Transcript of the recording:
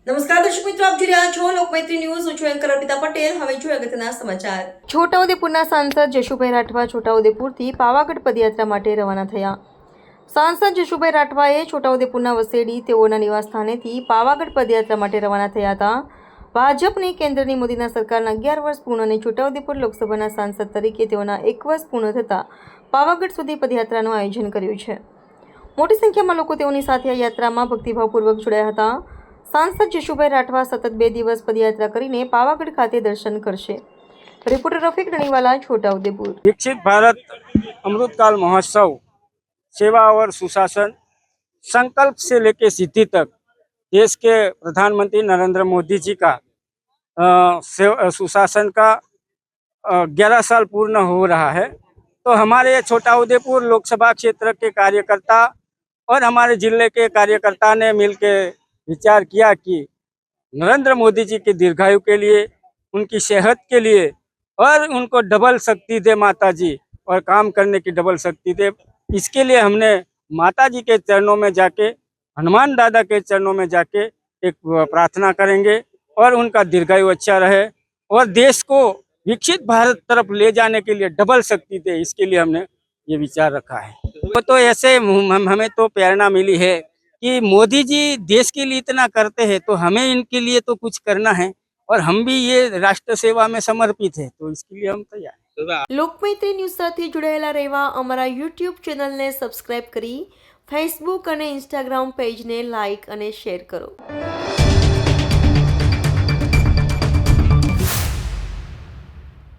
નમસ્કાર દર્શક મિત્રો, આપ જોઈ રહ્યા છો લોકમૈત્રી ન્યૂઝ. હું છું એન્કર અર્પિતા પટેલ. હવે જોઈએ અગત્યના સમાચાર. છોટાઉદેપુરના સાંસદ જશુભાઈ રાઠવા છોટાઉદેપુરથી પાવાગઢ પદયાત્રા માટે રવાના થયા. સાંસદ જશુભાઈ રાઠવાએ છોટાઉદેપુરના વસેડી તેઓના નિવાસસ્થાનેથી પાવાગઢ પદયાત્રા માટે રવાના થયા હતા. ભાજપની કેન્દ્રની મોદીના સરકારના 11 વર્ષ પૂર્ણ અને છોટાઉદેપુર લોકસભાના સાંસદ તરીકે તેઓના 1 વર્ષ પૂર્ણ થતાં પાવાગઢ સુધી પદયાત્રાનું આયોજન કર્યું છે. મોટી સંખ્યામાં લોકો તેઓની સાથે આ યાત્રામાં ભક્તિભાવપૂર્વક જોડાયા હતા. सांसद जशुभाई राठवा सतत 2 दिवस पदयात्रा करीने पावागढ़ खाते दर्शन करशे. रिपोर्टर रफीक रणीवाला, छोटाउदेपुर. विकसित भारत अमृतकाल महोत्सव सेवा और सुशासन संकल्प से लेकर सिद्धि तक देश के प्रधानमंत्री नरेंद्र मोदी जी का सुशासन का 11 साल पूर्ण हो रहा है. तो हमारे छोटाउदेपुर लोकसभा क्षेत्र के कार्यकर्ता और हमारे जिले के कार्यकर्ता ने मिलकर विचार किया कि नरेंद्र मोदी जी के दीर्घायु के लिए, उनकी सेहत के लिए और उनको डबल शक्ति दे माता जी और काम करने की डबल शक्ति दे, इसके लिए हमने माता जी के चरणों में जाके, हनुमान दादा के चरणों में जाके एक प्रार्थना करेंगे और उनका दीर्घायु अच्छा रहे और देश को विकसित भारत तरफ ले जाने के लिए डबल शक्ति दे, इसके लिए हमने ये विचार रखा है. तो ऐसे हमें तो प्रेरणा मिली है कि मोदी जी देश के लिए इतना करते हैं तो हमें इनके लिए तो कुछ करना है और हम भी ये राष्ट्र सेवा में समर्पित है, तो इसके लिए हम तैयार हैं. લોકમૈત્રી ન્યૂઝ સાથે જોડાયેલા રહેવા અમારા યુટ્યુબ ચેનલને સબસ્ક્રાઇબ કરી ફેસબુક અને ઇન્સ્ટાગ્રામ પેજને લાઇક અને શેર કરો.